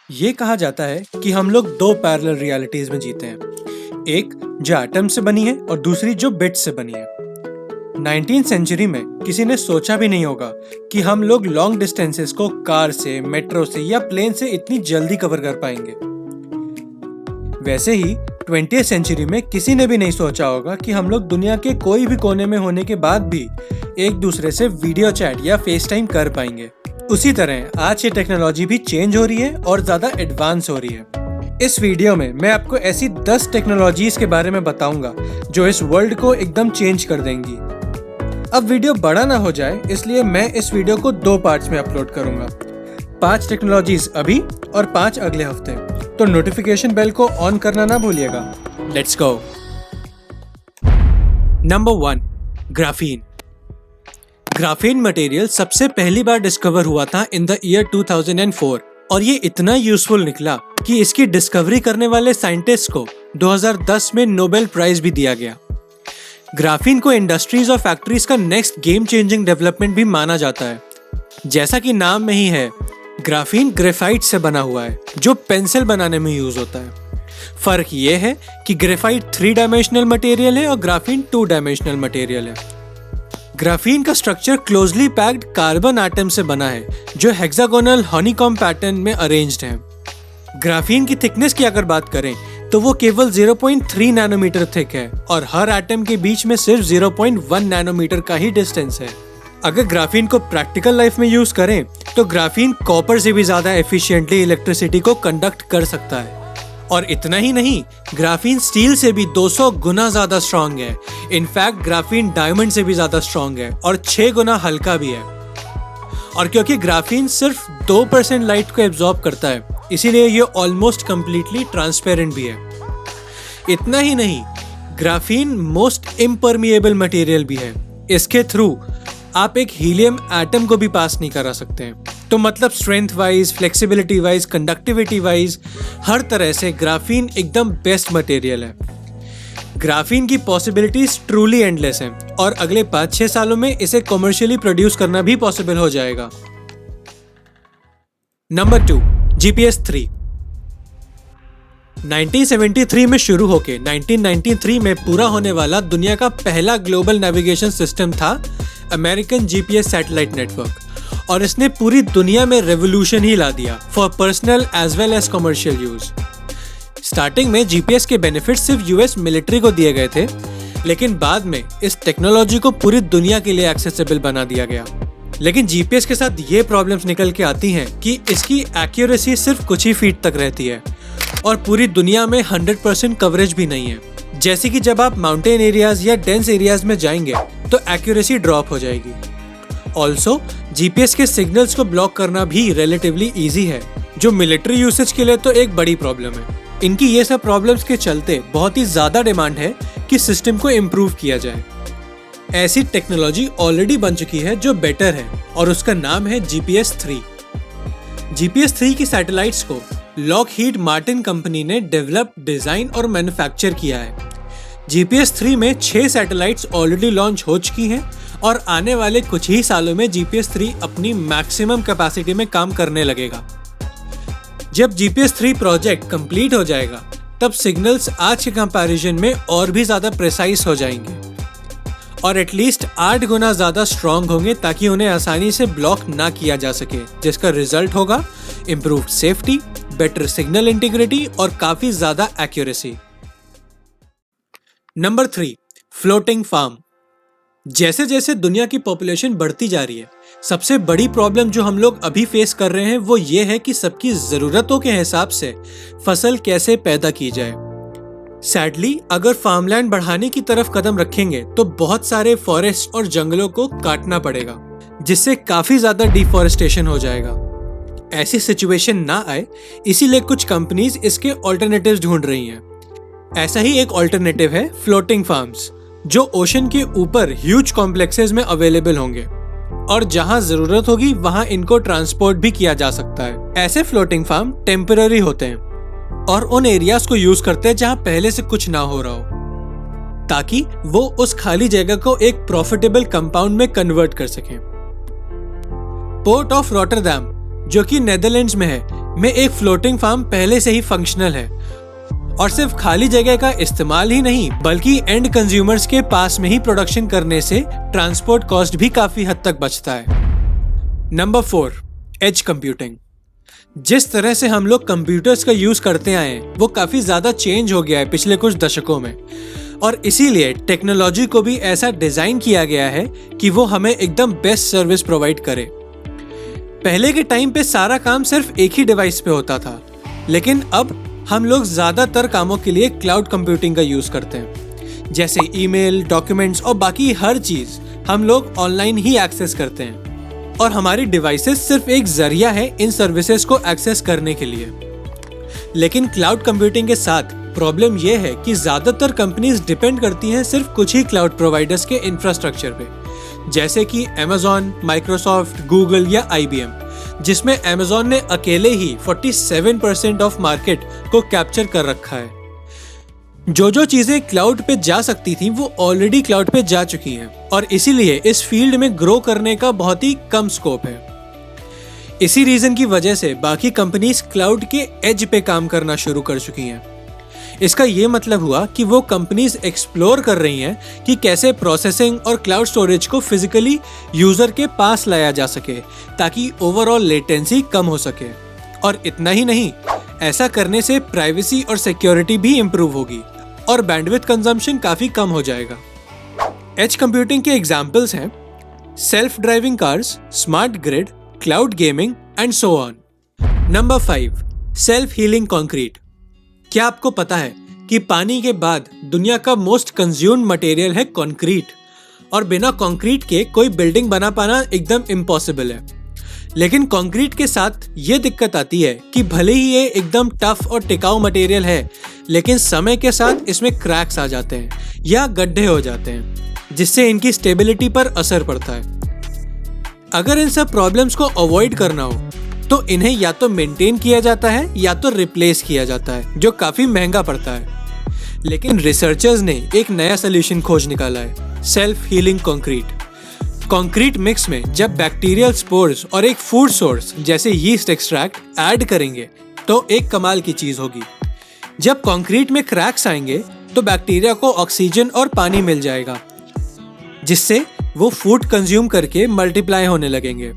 ये कहा जाता है कि हम लोग दो पैरेलल रियलिटीज में जीते हैं, एक जो एटम से बनी है और दूसरी जो बिट्स से बनी है। 19th सेंचुरी में किसी ने सोचा भी नहीं होगा कि हम लोग लॉन्ग डिस्टेंसेस को कार से, मेट्रो से या प्लेन से इतनी जल्दी कवर कर पाएंगे। वैसे ही 20th सेंचुरी में किसी ने भी नहीं सोचा होगा कि हम लोग दुनिया के कोई भी कोने में होने के बाद भी एक दूसरे से वीडियो चैट या फेस टाइम कर पाएंगे। उसी तरह आज ये टेक्नोलॉजी भी चेंज हो रही है और ज़्यादा एडवांस हो रही है। इस वीडियो में मैं आपको ऐसी 10 टेक्नोलॉजीज के बारे में बताऊंगा जो इस वर्ल्ड को एकदम चेंज कर देंगी। अब वीडियो बड़ा ना हो जाए इसलिए मैं इस वीडियो को 2 पार्ट्स में अपलोड करूंगा। 5 टेक्नोलॉजीज अभी और 5 अगले हफ्ते। तो नोटिफिकेशन बेल को ऑन करना ना भूलिएगा। Let's go. Number 1, graphene. Graphene material सबसे पहली बार डिस्कवर हुआ था इन द ईयर 2004 और ये इतना यूजफुल निकला कि इसकी डिस्कवरी करने वाले साइंटिस्ट को 2010 में नोबेल प्राइज भी दिया गया। ग्राफीन को इंडस्ट्रीज और फैक्ट्रीज का नेक्स्ट गेम चेंजिंग डेवलपमेंट भी माना जाता है। जैसा कि नाम में ही है, ग्राफीन ग्रेफाइट से बना हुआ है जो पेंसिल बनाने में यूज होता है। फर्क ये है कि ग्रेफाइट 3 डायमेंशनल मटेरियल है और ग्राफीन 2 डायमेंशनल मटेरियल है। ग्राफीन का structure closely packed carbon atom से बना है जो हेक्सागोनल हनीकॉम पैटर्न में अरेंज्ड है। ग्राफीन की थिकनेस की अगर बात करें तो वो केवल 0.3 नैनोमीटर थिक है और हर एटम के बीच में सिर्फ 0.1 नैनोमीटर का ही डिस्टेंस है। अगर ग्राफीन को प्रैक्टिकल लाइफ में यूज करें तो ग्राफीन कॉपर से भी ज्यादा एफिशिएंटली इलेक्ट्रिसिटी को कंडक्ट कर सकता है। और इतना ही नहीं, ग्राफीन स्टील से भी 200 गुना ज्यादा स्ट्रॉन्ग है। इनफैक्ट ग्राफीन डायमंड से भी ज्यादा स्ट्रॉन्ग है और 6 गुना हल्का भी है। और क्योंकि ग्राफीन सिर्फ 2% लाइट को एब्जॉर्ब करता है इसीलिए ये ऑलमोस्ट कंप्लीटली ट्रांसपेरेंट भी है। इतना ही नहीं, ग्राफीन मोस्ट इम्परमिएबल मटेरियल भी है। इसके थ्रू आप एक हीलियम एटम को भी पास नहीं करा सकते। तो मतलब strength wise, flexibility wise, conductivity wise हर तरह से ग्राफीन एकदम बेस्ट मटेरियल है। ग्राफीन की पॉसिबिलिटीज ट्रूली एंडलेस हैं और अगले 5-6 सालों में इसे कमर्शियली प्रोड्यूस करना भी पॉसिबल हो जाएगा। Number 2, GPS 3। 1973 में शुरू होके 1993 में पूरा होने वाला दुनिया का पहला ग्लोबल नेविगेशन सिस्टम था अमेरिकन GPS सैटेलाइट नेटवर्क और इसने पूरी दुनिया में रेवोल्यूशन ही ला दिया for personal as well as commercial use. Starting में GPS के बेनिफिट्स सिर्फ US मिलिट्री को दिए गए थे, लेकिन बाद में इस टेक्नोलॉजी को पूरी दुनिया के लिए एक्सेसिबल बना दिया गया। लेकिन GPS के साथ ये प्रॉब्लम्स निकल के आती हैं कि इसकी एक्यूरेसी सिर्फ कुछ ही फीट तक रहती है और पूरी दुनिया में 100% कवरेज भी नहीं है। जैसे कि जब आप माउंटेन एरियाज या डेंस एरियाज में जाएंगे तो एक्यूरेसी ड्रॉप हो जाएगी। ऑल्सो GPS के सिग्नल्स को ब्लॉक करना भी रिलेटिवली इजी है, जो मिलिट्री यूसेज के लिए तो एक बड़ी प्रॉब्लम है। इनकी ये सब प्रॉब्लम्स के चलते बहुत ही ज्यादा डिमांड है कि सिस्टम को इम्प्रूव किया जाए। ऐसी टेक्नोलॉजी ऑलरेडी बन चुकी है जो बेटर है और उसका नाम है GPS 3। GPS 3 की सैटेलाइट्स को लॉकहीड मार्टिन कंपनी ने डेवलप, डिजाइन और मैन्युफैक्चर किया है। GPS 3 में 6 सैटेलाइट्स ऑलरेडी लॉन्च हो चुकी हैं और आने वाले कुछ ही सालों में GPS 3 अपनी मैक्सिमम कैपेसिटी में काम करने लगेगा। जब GPS 3 प्रोजेक्ट कंप्लीट हो जाएगा तब सिग्नल्स आज के कंपैरिजन में और भी ज्यादा प्रिसाइज हो जाएंगे और एटलीस्ट 8 गुना ज्यादा स्ट्रॉन्ग होंगे ताकि उन्हें आसानी से ब्लॉक ना किया जा सके, जिसका रिजल्ट होगा improved safety, better signal integrity और काफी ज्यादा एक्यूरेसी। Number 3, floating farm. जैसे जैसे दुनिया की पॉपुलेशन बढ़ती जा रही है, सबसे बड़ी प्रॉब्लम जो हम लोग अभी फेस कर रहे हैं वो ये है कि सबकी जरूरतों के हिसाब से फसल कैसे पैदा की जाए। सैडली अगर फार्मलैंड बढ़ाने की तरफ कदम रखेंगे तो बहुत सारे फॉरेस्ट और जंगलों को काटना पड़ेगा, जिससे काफी ज्यादा डिफॉरेस्टेशन हो जाएगा। ऐसी सिचुएशन ना आए इसीलिए कुछ कंपनीज इसके ऑल्टरनेटिव्स ढूंढ रही हैं। ऐसा ही एक ऑल्टरनेटिव है फ्लोटिंग फार्म्स, जो ओशन के ऊपर ह्यूज कॉम्प्लेक्सेस में अवेलेबल होंगे और जहां जरूरत होगी वहां इनको ट्रांसपोर्ट भी किया जा सकता है। ऐसे फ्लोटिंग फार्म टेम्पररी होते हैं और उन एरियाज को यूज करते हैं जहां पहले से कुछ ना हो रहा हो, ताकि वो उस खाली जगह को एक प्रॉफिटेबल कंपाउंड में कन्वर्ट कर सकें। पोर्ट ऑफ रॉटरडैम जो कि नेदरलैंड्स में है, में एक फ्लोटिंग फार्म पहले से ही फंक्शनल है और सिर्फ खाली जगह का इस्तेमाल ही नहीं बल्कि एंड कंज्यूमर्स के पास में ही प्रोडक्शन करने से ट्रांसपोर्ट कॉस्ट भी काफी हद तक बचता है। Number 4, edge computing. जिस तरह से हम लोग कंप्यूटर्स का यूज करते आए हैं वो काफी ज्यादा चेंज हो गया है पिछले कुछ दशकों में, और इसीलिए टेक्नोलॉजी को भी ऐसा डिजाइन किया गया है कि वो हमें एकदम बेस्ट सर्विस प्रोवाइड करे। पहले के टाइम पे सारा काम सिर्फ एक ही डिवाइस पे होता था, लेकिन अब हम लोग ज्यादातर कामों के लिए क्लाउड कंप्यूटिंग का यूज करते हैं। जैसे ईमेल, डॉक्यूमेंट्स और बाकी हर चीज हम लोग ऑनलाइन ही एक्सेस करते हैं, और हमारी डिवाइसेस सिर्फ एक जरिया है इन सर्विसेज को एक्सेस करने के लिए। लेकिन क्लाउड कंप्यूटिंग के साथ प्रॉब्लम यह है कि ज्यादातर कंपनीज डिपेंड करती हैं सिर्फ कुछ ही क्लाउड प्रोवाइडर्स के इंफ्रास्ट्रक्चर पे, जैसे कि Amazon, माइक्रोसॉफ्ट, गूगल या IBM, जिसमें Amazon ने अकेले ही 47% ऑफ मार्केट को कैप्चर कर रखा है। जो चीजें क्लाउड पे जा सकती थी वो ऑलरेडी क्लाउड पे जा चुकी हैं, और इसीलिए इस फील्ड में ग्रो करने का बहुत ही कम स्कोप है। इसी रीजन की वजह से बाकी कंपनीज क्लाउड के एज पे काम करना शुरू कर चुकी हैं। इसका ये मतलब हुआ कि वो कंपनीज एक्सप्लोर कर रही हैं कि कैसे प्रोसेसिंग और क्लाउड स्टोरेज को फिजिकली यूजर के पास लाया जा सके ताकि ओवरऑल लेटेंसी कम हो सके। और इतना ही नहीं, ऐसा करने से प्राइवेसी और सिक्योरिटी भी इंप्रूव होगी और बैंडविड्थ कंजम्पशन काफी कम हो जाएगा। एज कंप्यूटिंग के एग्जांपल्स हैं self driving cars, smart grid, cloud gaming and so on. Number 5, self healing concrete. क्या आपको पता है कि पानी के बाद दुनिया का मोस्ट कंज्यूम्ड मटेरियल है कंक्रीट, और बिना कंक्रीट के कोई बिल्डिंग बना पाना एकदम इम्पॉसिबल है। लेकिन कंक्रीट के साथ ये दिक्कत आती है कि भले ही ये एकदम टफ और टिकाऊ मटेरियल है, लेकिन समय के साथ इसमें क्रैक्स आ जाते हैं या गड्ढे हो जाते हैं, जिससे इनकी स्टेबिलिटी पर असर पड़ता है। अगर इन सब प्रॉब्लम्स को अवॉइड करना हो तो इन्हें या तो मेंटेन किया जाता है या तो रिप्लेस किया जाता है, जो काफी महंगा पड़ता है। लेकिन रिसर्चर्स ने एक नया सोल्यूशन खोज निकाला है, self healing concrete. Concrete mix में जब बैक्टीरियल स्पोर्स और एक फूड सोर्स जैसे यीस्ट एक्सट्रैक्ट ऐड करेंगे तो एक कमाल की चीज होगी। जब कंक्रीट में क्रैक्स आएंगे तो बैक्टीरिया को ऑक्सीजन और पानी मिल जाएगा, जिससे वो फूड कंज्यूम करके मल्टीप्लाई होने लगेंगे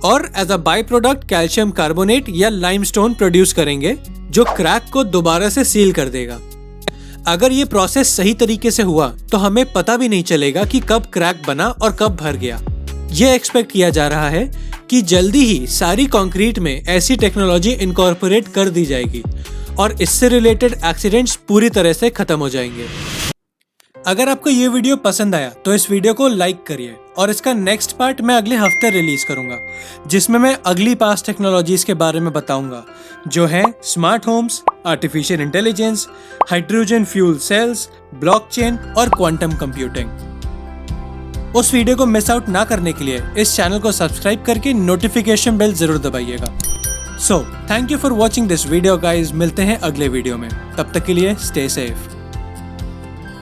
और as a by product calcium carbonate या लाइमस्टोन प्रोड्यूस करेंगे, जो क्रैक को दोबारा से सील कर देगा। अगर ये प्रोसेस सही तरीके से हुआ तो हमें पता भी नहीं चलेगा कि कब क्रैक बना और कब भर गया। ये एक्सपेक्ट किया जा रहा है कि जल्दी ही सारी कंक्रीट में ऐसी टेक्नोलॉजी इनकॉर्पोरेट कर दी जाएगी और इससे रिलेटेड एक्सीडेंट्स पूरी तरह से खत्म हो जाएंगे। अगर आपको ये वीडियो पसंद आया तो इस वीडियो को लाइक करिए, और इसका नेक्स्ट पार्ट मैं अगले हफ्ते रिलीज करूंगा, जिसमें मैं अगली पास्ट टेक्नोलॉजीज के बारे में बताऊंगा, जो है smart homes, artificial intelligence, hydrogen fuel cells, blockchain और क्वांटम कंप्यूटिंग। उस वीडियो को मिस आउट ना करने के लिए इस चैनल को सब्सक्राइब करके नोटिफिकेशन बेल जरूर दबाइएगा। So thank you for watching this video guys. मिलते हैं अगले वीडियो में, तब तक के लिए स्टे सेफ।